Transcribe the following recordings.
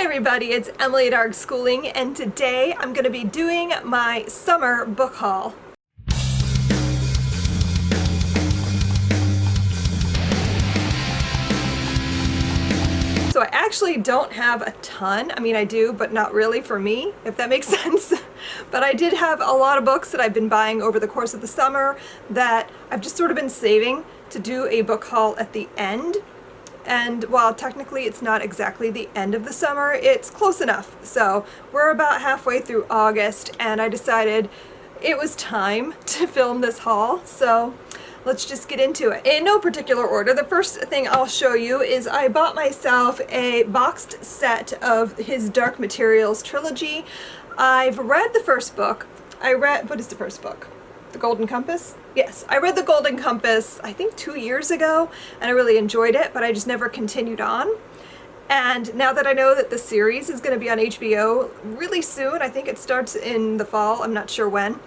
everybody, it's Emily at Arg Schooling, and today I'm going to be doing my summer book haul. So I actually don't have a ton. I mean, I do, but not really for me, if that makes sense. But I did have a lot of books that I've been buying over the course of the summer that I've just sort of been saving to do a book haul at the end. And while technically it's not exactly the end of the summer, it's close enough. So we're about halfway through August, and I decided it was time to film this haul. So let's just get into it. In no particular order, the first thing I'll show you is I bought myself a boxed set of his Dark Materials trilogy. I've read the first book. What is the first book? The Golden Compass? Yes, I read The Golden Compass, I think 2 years ago, and I really enjoyed it, but I just never continued on. And now that I know that the series is going to be on HBO really soon, I think it starts in the fall, I'm not sure when,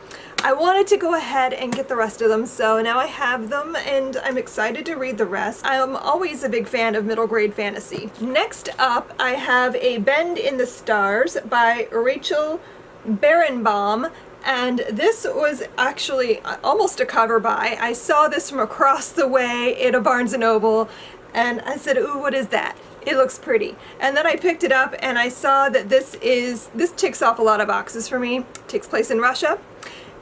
I wanted to go ahead and get the rest of them, so now I have them and I'm excited to read the rest. I'm always a big fan of middle grade fantasy. Next up, I have A Bend in the Stars by Rachel Barenbaum. And this was actually almost a cover buy. I saw this from across the way in a Barnes & Noble, and I said, ooh, what is that? It looks pretty. And then I picked it up and I saw that this ticks off a lot of boxes for me. It takes place in Russia.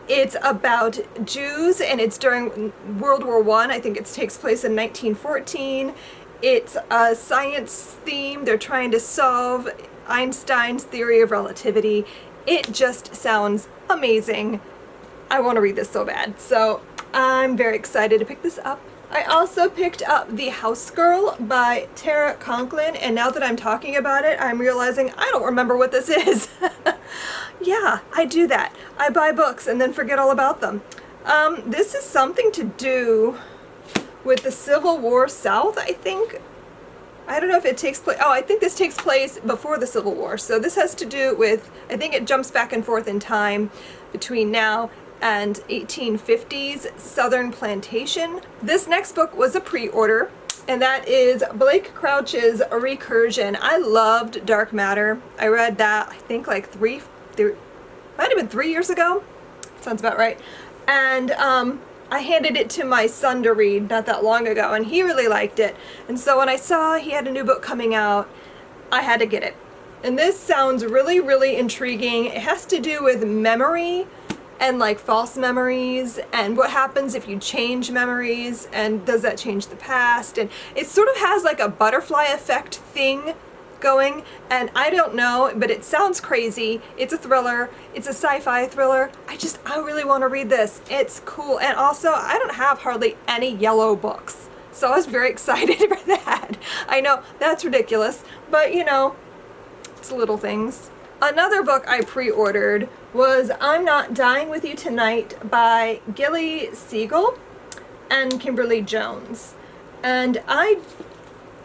It's about Jews, and it's during World War I. I think it takes place in 1914. It's a science theme. They're trying to solve Einstein's theory of relativity. It just sounds amazing. I want to read this so bad, so I'm very excited to pick this up. I also picked up The House Girl by Tara Conklin, and now that I'm talking about it, I'm realizing I don't remember what this is. Yeah, I do that. I buy books and then forget all about them. This is something to do with the Civil War South, I think. I don't know if it takes place, I think this takes place before the Civil War. So this has to do with, I think it jumps back and forth in time between now and 1850s Southern plantation. This next book was a pre-order, and that is Blake Crouch's Recursion. I loved Dark Matter. I read that, I think like might have been 3 years ago. Sounds about right. And I handed it to my son to read not that long ago, and he really liked it. And so when I saw he had a new book coming out, I had to get it. And this sounds really, really intriguing. It has to do with memory and like false memories and what happens if you change memories, and does that change the past? And it sort of has like a butterfly effect thing going, and I don't know, but it sounds crazy. It's a thriller. It's a sci-fi thriller. I really want to read this. It's cool. And also, I don't have hardly any yellow books, so I was very excited for that. I know that's ridiculous, but you know, it's little things. Another book I pre-ordered was I'm Not Dying With You Tonight by Gilly Siegel and Kimberly Jones. And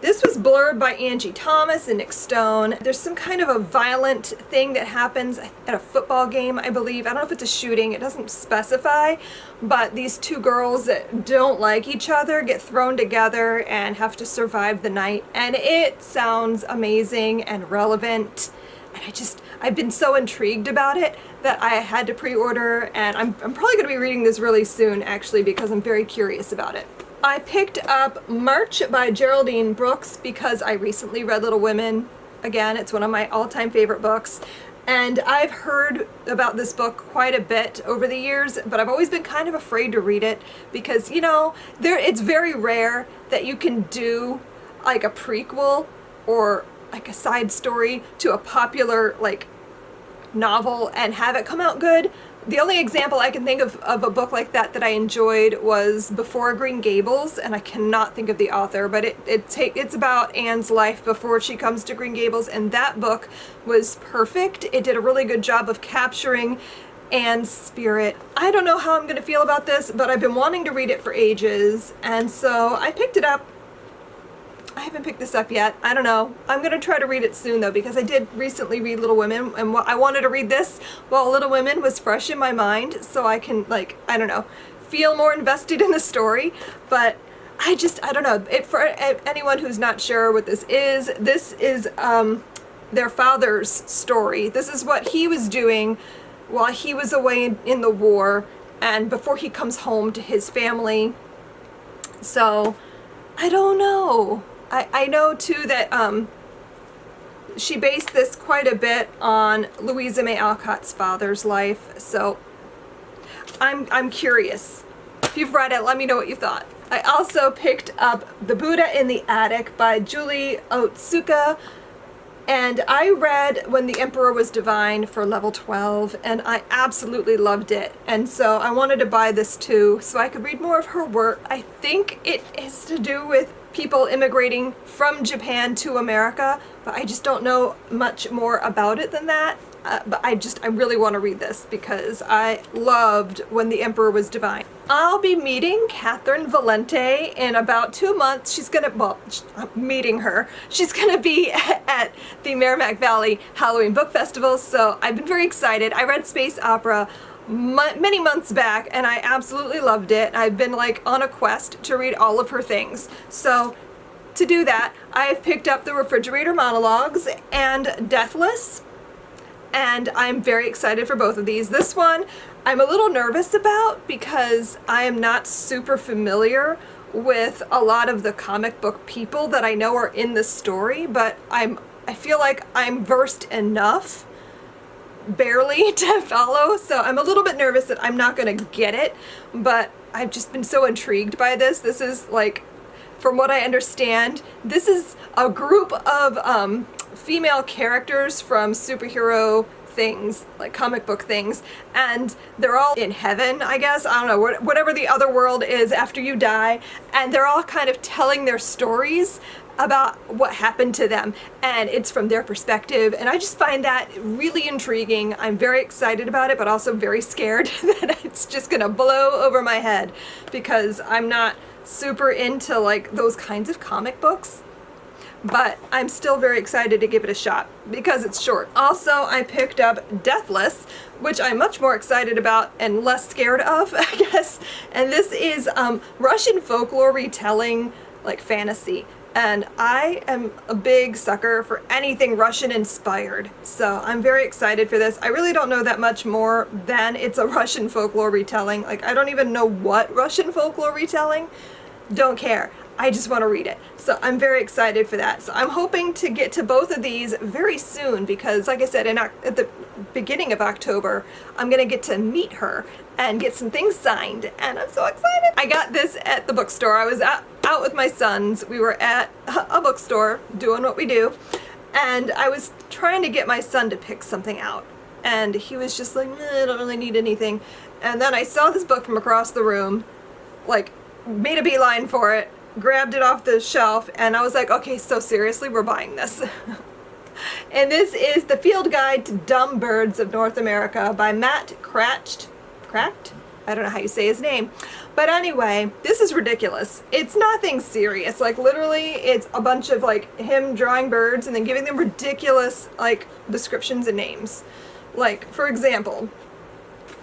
this was blurred by Angie Thomas and Nick Stone. There's some kind of a violent thing that happens at a football game, I believe. I don't know if it's a shooting, it doesn't specify, but these two girls that don't like each other get thrown together and have to survive the night. And it sounds amazing and relevant. And I've been so intrigued about it that I had to pre-order, and I'm probably going to be reading this really soon, actually, because I'm very curious about it. I picked up March by Geraldine Brooks because I recently read Little Women. Again, it's one of my all-time favorite books. And I've heard about this book quite a bit over the years, but I've always been kind of afraid to read it because, you know, it's very rare that you can do like a prequel or like a side story to a popular like novel and have it come out good. The only example I can think of a book like that I enjoyed was Before Green Gables, and I cannot think of the author, but it's about Anne's life before she comes to Green Gables, and that book was perfect. It did a really good job of capturing Anne's spirit. I don't know how I'm going to feel about this, but I've been wanting to read it for ages, and so I picked it up. I haven't picked this up yet. I don't know. I'm going to try to read it soon, though, because I did recently read Little Women, and I wanted to read this while Little Women was fresh in my mind, so I can, like, I don't know, feel more invested in the story. But I don't know. For anyone who's not sure what this is their father's story. This is what he was doing while he was away in the war and before he comes home to his family. So, I don't know. I know too that she based this quite a bit on Louisa May Alcott's father's life. So, I'm curious. If you've read it, let me know what you thought. I also picked up The Buddha in the Attic by Julie Otsuka, and I read When the Emperor Was Divine for level 12, and I absolutely loved it. And so I wanted to buy this too, so I could read more of her work. I think it is to do with people immigrating from Japan to America, but I just don't know much more about it than that. But I really want to read this because I loved When the Emperor Was Divine. I'll be meeting Catherine Valente in about 2 months. I'm meeting her. She's gonna be at the Merrimack Valley Halloween Book Festival, so I've been very excited. I read Space Opera many months back and I absolutely loved it. I've been like on a quest to read all of her things. So to do that, I've picked up The Refrigerator Monologues and Deathless. And I'm very excited for both of these. This one I'm a little nervous about because I am not super familiar with a lot of the comic book people that I know are in this story, but I feel like I'm versed enough, barely, to follow, so I'm a little bit nervous that I'm not gonna get it, but I've just been so intrigued by this. This is like, from what I understand, this is a group of female characters from superhero things, like comic book things, and they're all in heaven, I guess, I don't know, whatever the other world is after you die, and they're all kind of telling their stories about what happened to them, and it's from their perspective, and I just find that really intriguing. I'm very excited about it, but also very scared that it's just gonna blow over my head because I'm not super into like those kinds of comic books. But I'm still very excited to give it a shot because it's short. Also, I picked up Deathless, which I'm much more excited about and less scared of, I guess. And this is Russian folklore retelling, like fantasy. And I am a big sucker for anything Russian inspired. So I'm very excited for this. I really don't know that much more than it's a Russian folklore retelling. Like, I don't even know what Russian folklore retelling. Don't care. I just want to read it. So I'm very excited for that. So I'm hoping to get to both of these very soon because, like I said, at the beginning of October, I'm going to get to meet her and get some things signed, and I'm so excited. I got this at the bookstore. I was out with my sons. We were at a bookstore doing what we do, and I was trying to get my son to pick something out, and he was just like, I don't really need anything. And then I saw this book from across the room, like, made a beeline for it, grabbed it off the shelf, and I was like, okay, so seriously, we're buying this. And this is The Field Guide to Dumb Birds of North America by Matt Cracked? I don't know how you say his name. But anyway, this is ridiculous. It's nothing serious. Like, literally, it's a bunch of, like, him drawing birds and then giving them ridiculous, like, descriptions and names. Like, for example,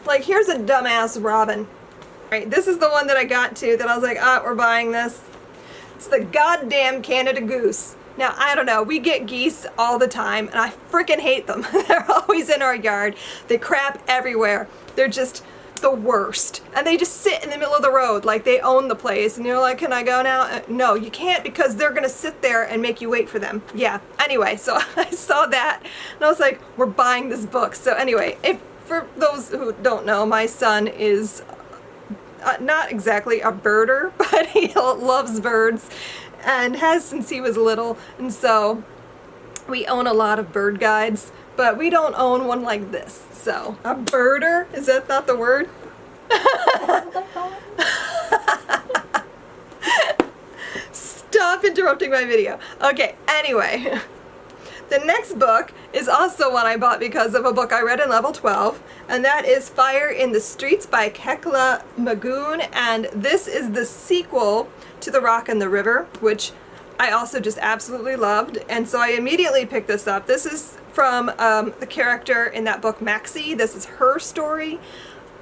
like, here's a dumbass robin. Right, this is the one that I got to that I was like, we're buying this. It's the goddamn Canada goose. Now, I don't know, we get geese all the time, and I freaking hate them. They're always in our yard. They crap everywhere. They're just the worst. And they just sit in the middle of the road like they own the place, and you're like, can I go now? No, you can't, because they're gonna sit there and make you wait for them. Yeah, anyway, so I saw that, and I was like, we're buying this book. So anyway, for those who don't know, my son is not exactly a birder, but he loves birds and has since he was little, and so we own a lot of bird guides, but we don't own one like this. So, a birder? Is that not the word? Stop interrupting my video. Okay, anyway. The next book is also one I bought because of a book I read in level 12, and that is Fire in the Streets by Kekla Magoon, and this is the sequel to The Rock and the River, which I also just absolutely loved, and so I immediately picked this up. This is from the character in that book, Maxie. This is her story.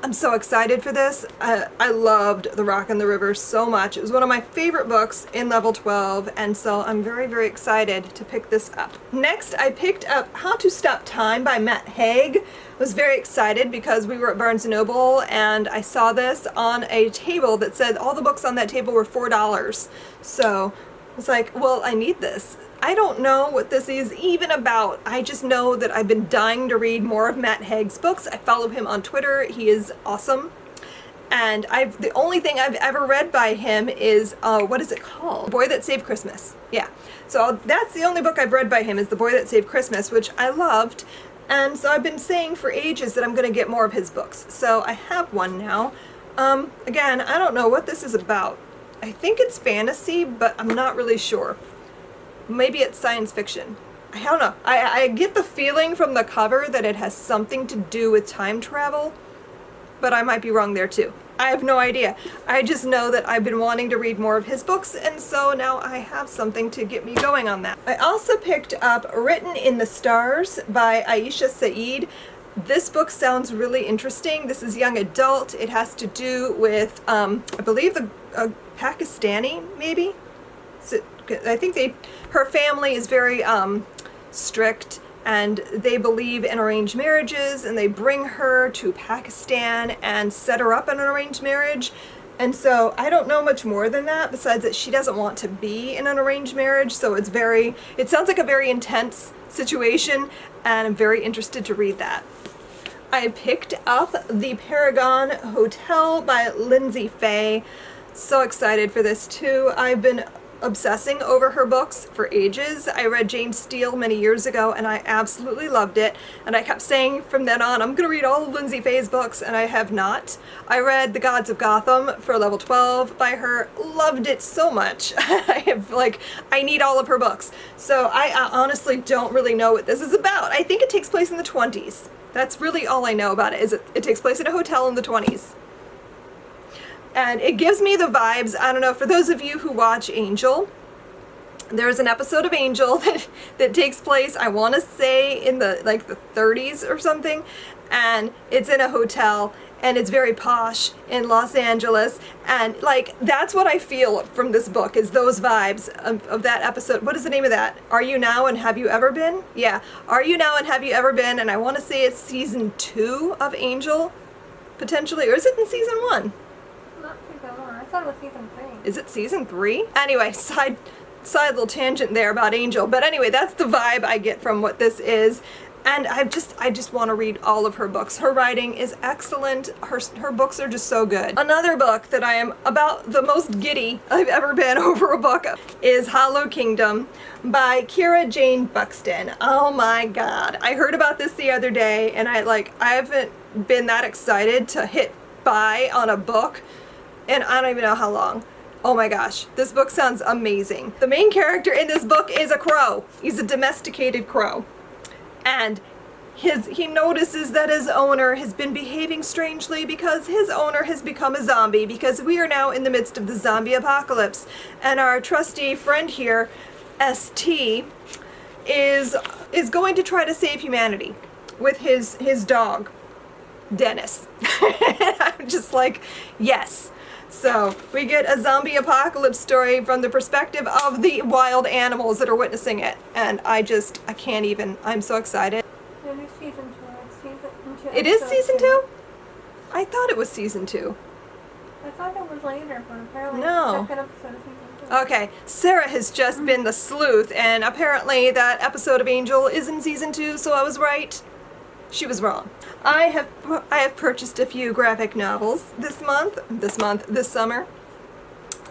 I'm so excited for this. I loved The Rock and the River so much. It was one of my favorite books in level 12, and so I'm very, very excited to pick this up. Next, I picked up How to Stop Time by Matt Haig. I was very excited because we were at Barnes & Noble and I saw this on a table that said all the books on that table were $4. So I was like, well, I need this. I don't know what this is even about. I just know that I've been dying to read more of Matt Haig's books. I follow him on Twitter. He is awesome. And the only thing I've ever read by him is, what is it called? Boy That Saved Christmas. Yeah. So that's the only book I've read by him is The Boy That Saved Christmas, which I loved. And so I've been saying for ages that I'm going to get more of his books. So I have one now. Again, I don't know what this is about. I think it's fantasy, but I'm not really sure. Maybe it's science fiction. I don't know. I get the feeling from the cover that it has something to do with time travel, but I might be wrong there too. I have no idea. I just know that I've been wanting to read more of his books, and so now I have something to get me going on that. I also picked up Written in the Stars by Aisha Saeed. This book sounds really interesting. This is young adult. It has to do with, I believe, the Pakistani, maybe? I think her family is very strict, and they believe in arranged marriages, and they bring her to Pakistan and set her up in an arranged marriage. And so I don't know much more than that, besides that she doesn't want to be in an arranged marriage, so it sounds like a very intense situation, and I'm very interested to read that. I picked up The Paragon Hotel by Lindsay Fay. So excited for this too. I've been obsessing over her books for ages. I read Jane Steele many years ago and I absolutely loved it, and I kept saying from then on I'm gonna read all of Lindsay Fay's books, and I have not. I read The Gods of Gotham for level 12 by her, loved it so much. I need all of her books. So I honestly don't really know what this is about. I think it takes place in the 20s. That's really all I know about it, is it takes place in a hotel in the 20s. And it gives me the vibes, I don't know, for those of you who watch Angel, there's an episode of Angel that takes place, I want to say, in the 30s or something, and it's in a hotel, and it's very posh in Los Angeles, and that's what I feel from this book, is those vibes of that episode. What is the name of that? Are You Now and Have You Ever Been? Yeah, Are You Now and Have You Ever Been? And I want to say it's season 2 of Angel, potentially, or is it in season 1? I thought it was season 3. Is it season 3? Anyway, side little tangent there about Angel. But anyway, that's the vibe I get from what this is. And I just want to read all of her books. Her writing is excellent. Her books are just so good. Another book that I am about the most giddy I've ever been over a book is Hollow Kingdom by Kira Jane Buxton. Oh my god. I heard about this the other day, and I haven't been that excited to hit buy on a book and I don't even know how long. Oh my gosh, this book sounds amazing. The main character in this book is a crow. He's a domesticated crow. And he notices that his owner has been behaving strangely because his owner has become a zombie, because we are now in the midst of the zombie apocalypse. And our trusty friend here, ST, is going to try to save humanity with his dog, Dennis. I'm just like, yes. So we get a zombie apocalypse story from the perspective of the wild animals that are witnessing it. And I can't even, I'm so excited. It is season 2. It's season 2. It is season 2? I thought it was season 2. I thought it was later, but apparently No. it's the second episode of season 2. Okay, Sarah has just been the sleuth, and apparently that episode of Angel is in season 2, so I was right. She was wrong. I have purchased a few graphic novels this summer.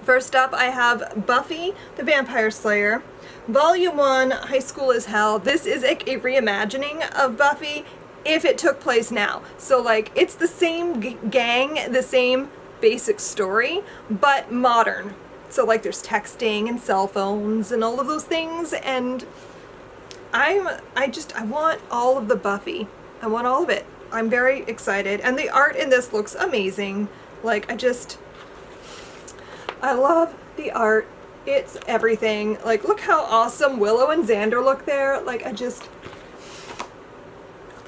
First up, I have Buffy the Vampire Slayer, Volume 1, High School is Hell. This is a reimagining of Buffy if it took place now. So it's the same gang, the same basic story, but modern. So there's texting and cell phones and all of those things, and I want all of the Buffy. I want all of it. I'm very excited. And the art in this looks amazing. I love the art. It's everything. Look how awesome Willow and Xander look there.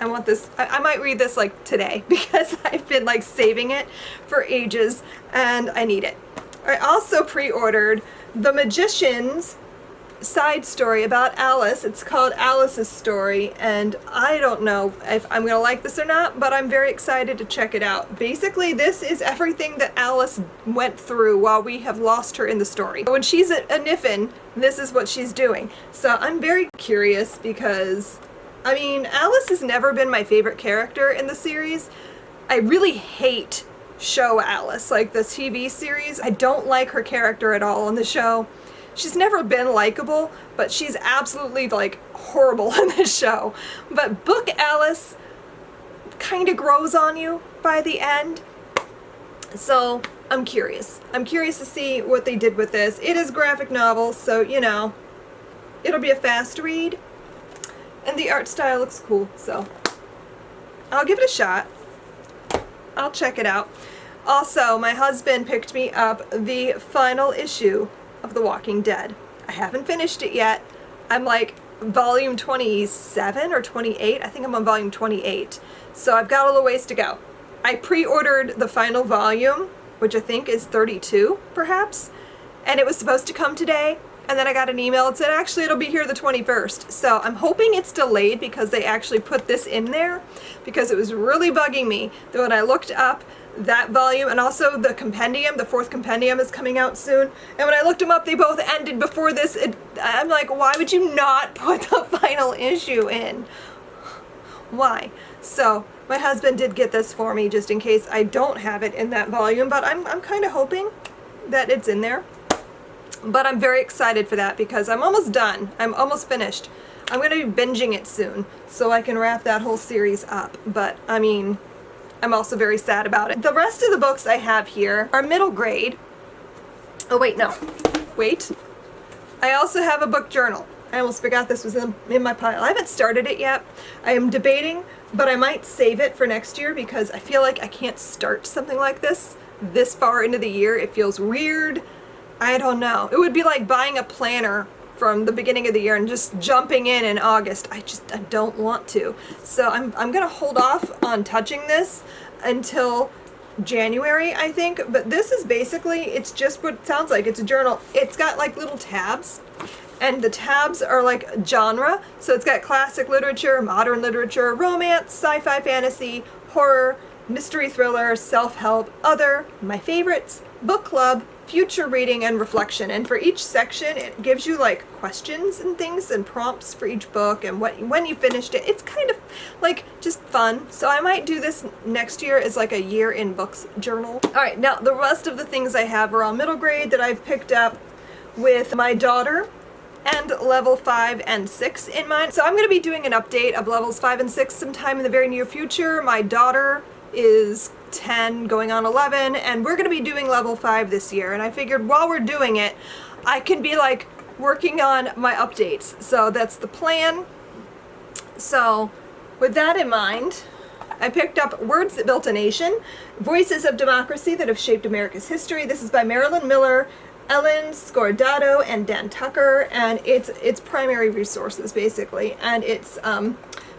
I want this. I might read this like today because I've been like saving it for ages and I need it. I also pre-ordered The Magician's side story about Alice. It's called Alice's Story, and I don't know if I'm gonna like this or not, but I'm very excited to check it out. Basically, this is everything that Alice went through while we have lost her in the story. When she's a Niffin, this is what she's doing. So I'm very curious because, I mean, Alice has never been my favorite character in the series. I really hate show Alice, like the TV series. I don't like her character at all on the show. She's never been likable, but she's absolutely like horrible in this show. But book Alice kind of grows on you by the end. So I'm curious. I'm curious to see what they did with this. It is graphic novel, so you know, it'll be a fast read. And the art style looks cool, so I'll give it a shot. I'll check it out. Also, my husband picked me up the final issue of The Walking Dead. I haven't finished it yet. I'm like volume 27 or 28. I think I'm on volume 28. So I've got a little ways to go. I pre-ordered the final volume, which I think is 32 perhaps, and it was supposed to come today, and then I got an email that said actually it'll be here the 21st. So I'm hoping it's delayed because they actually put this in there, because it was really bugging me that when I looked up that volume, and also the compendium, the 4th compendium is coming out soon, and when I looked them up they both ended before this. I'm like, why would you not put the final issue in? Why? So my husband did get this for me just in case I don't have it in that volume, but I'm kind of hoping that it's in there. But I'm very excited for that because I'm almost done. I'm almost finished. I'm going to be binging it soon so I can wrap that whole series up. But I mean, I'm also very sad about it. The rest of the books I have here are middle grade. Oh wait, no. Wait. I also have a book journal. I almost forgot this was in my pile. I haven't started it yet. I am debating, but I might save it for next year because I feel like I can't start something like this far into the year. It feels weird. I don't know. It would be like buying a planner from the beginning of the year and just jumping in August. I don't want to. So I'm gonna hold off on touching this until January, I think. But this is basically, it's just what it sounds like. It's a journal. It's got like little tabs, and the tabs are like genre. So it's got classic literature, modern literature, romance, sci-fi, fantasy, horror, mystery thriller, self-help, other, my favorites, book club, future reading, and reflection. And for each section it gives you like questions and things and prompts for each book and when you finished it. It's kind of like just fun. So I might do this next year as like a year in books journal. Alright, now the rest of the things I have are all middle grade that I've picked up with my daughter, and level 5 and 6 in mind. So I'm going to be doing an update of levels 5 and 6 sometime in the very near future. My daughter is 10 going on 11, and we're going to be doing level 5 this year, and I figured while we're doing it I can be like working on my updates. So that's the plan. So with that in mind, I picked up Words That Built a Nation, Voices of Democracy That Have Shaped America's History. This is by Marilyn Miller, Ellen Scordato, and Dan Tucker, and it's primary resources basically, and it's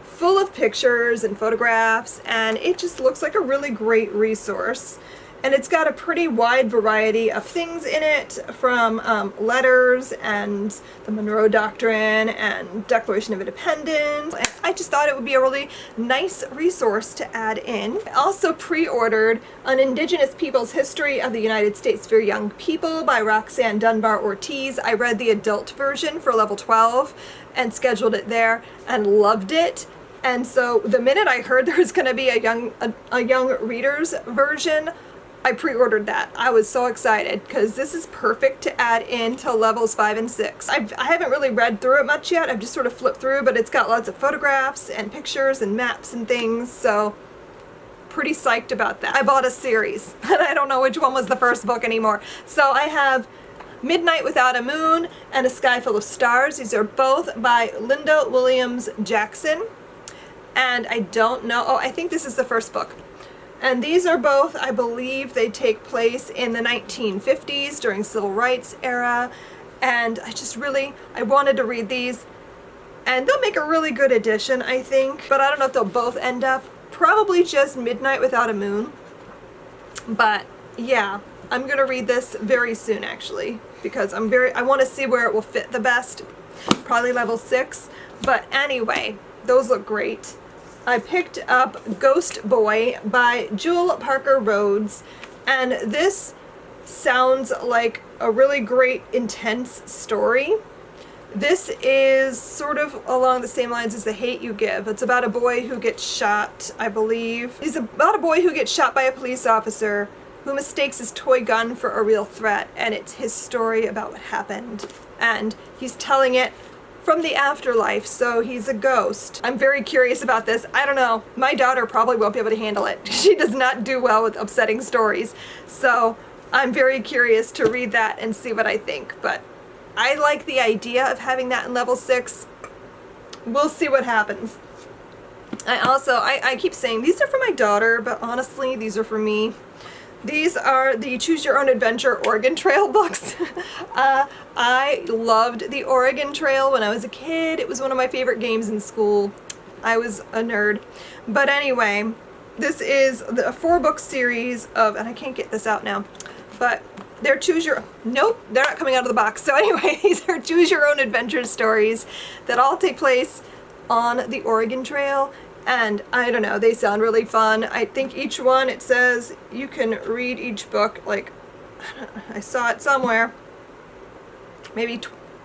full of pictures and photographs, and it just looks like a really great resource. And it's got a pretty wide variety of things in it, from letters and the Monroe Doctrine and Declaration of Independence. And I just thought it would be a really nice resource to add in. I also pre-ordered An Indigenous Peoples History of the United States for Young People by Roxanne Dunbar Ortiz. I read the adult version for level 12 and scheduled it there and loved it. And so the minute I heard there was going to be a young readers version, I pre-ordered that. I was so excited because this is perfect to add into levels 5 and 6. I haven't really read through it much yet. I've just sort of flipped through, but it's got lots of photographs and pictures and maps and things, so pretty psyched about that. I bought a series, and I don't know which one was the first book anymore. So I have Midnight Without a Moon and A Sky Full of Stars. These are both by Linda Williams Jackson. And I don't know, oh, I think this is the first book. And these are both, I believe they take place in the 1950s during civil rights era. And I wanted to read these. and they'll make a really good addition, I think, but I don't know if they'll both end up. Probably just Midnight Without a Moon. But yeah, I'm gonna read this very soon actually, because I want to see where it will fit the best. Probably level 6. But anyway, those look great. I picked up Ghost Boy by Jewel Parker Rhodes, and this sounds like a really great, intense story. This is sort of along the same lines as The Hate You Give. It's about a boy who gets shot, I believe. It's about a boy who gets shot by a police officer who mistakes his toy gun for a real threat, and it's his story about what happened. And he's telling it from the afterlife, so he's a ghost. I'm very curious about this. I don't know. My daughter probably won't be able to handle it. She does not do well with upsetting stories. So I'm very curious to read that and see what I think. But I like the idea of having that in level 6. We'll see what happens. I keep saying these are for my daughter, but honestly, these are for me. These are the Choose Your Own Adventure Oregon Trail books. I loved the Oregon Trail when I was a kid. It was one of my favorite games in school. I was a nerd. But anyway, this is a 4-book series of, and I can't get this out now, but they're nope, they're not coming out of the box. So anyway, these are Choose Your Own Adventure stories that all take place on the Oregon Trail. And I don't know, they sound really fun. I think each one, it says you can read each book, like, I saw it somewhere, maybe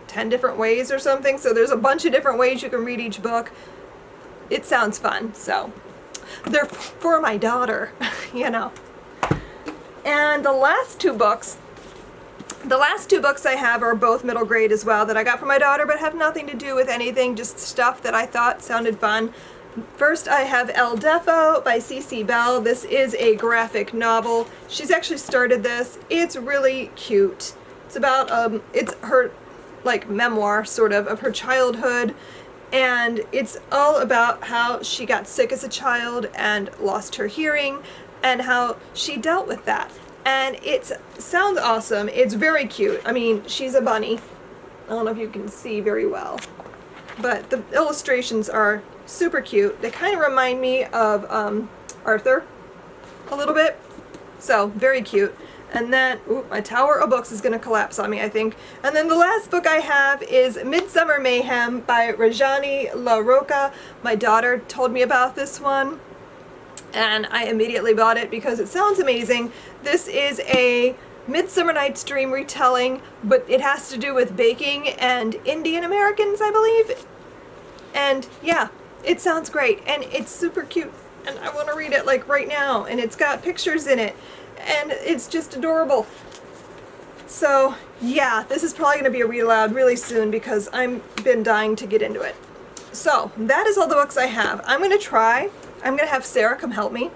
10 different ways or something. So there's a bunch of different ways you can read each book. It sounds fun, so they're for my daughter, you know. And the last two books I have are both middle grade as well, that I got for my daughter, but have nothing to do with anything, just stuff that I thought sounded fun. First, I have El Defo by C.C. Bell. This is a graphic novel. She's actually started this. It's really cute. It's about, it's her, like, memoir, sort of her childhood. And it's all about how she got sick as a child and lost her hearing, and how she dealt with that. And it sounds awesome. It's very cute. I mean, she's a bunny. I don't know if you can see very well, but the illustrations are super cute. They kind of remind me of Arthur a little bit. So, very cute. And then, my tower of books is going to collapse on me, I think. And then the last book I have is Midsummer Mayhem by Rajani LaRocca. My daughter told me about this one, and I immediately bought it because it sounds amazing. This is a Midsummer Night's Dream retelling, but it has to do with baking and Indian Americans, I believe. And yeah, it sounds great, and it's super cute, and I want to read it like right now, and it's got pictures in it, and it's just adorable. So yeah, this is probably going to be a read aloud really soon because I've been dying to get into it. So that is all the books I have. I'm going to have Sarah come help me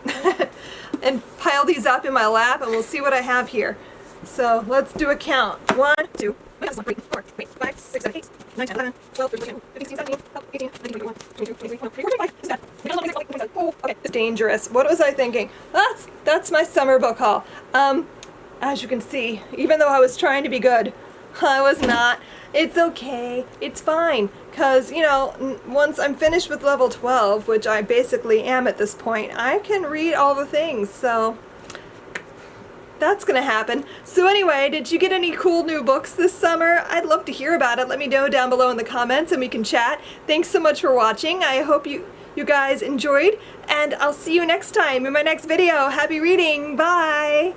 and pile these up in my lap, and we'll see what I have here. So let's do a count. 1, 2, 3, 4, 5, 6, 7, 8, 9, 10, 11, 12, 13, 14, 15, 17, 18, 19, 21, 22, 23, 24, 25. Oh, okay, it's dangerous. What was I thinking? That's my summer book haul. As you can see, even though I was trying to be good, I was not. It's okay. It's fine. Because, you know, once I'm finished with level 12, which I basically am at this point, I can read all the things. So that's gonna happen. So anyway, did you get any cool new books this summer? I'd love to hear about it. Let me know down below in the comments and we can chat. Thanks so much for watching. I hope you guys enjoyed, and I'll see you next time in my next video. Happy reading. Bye!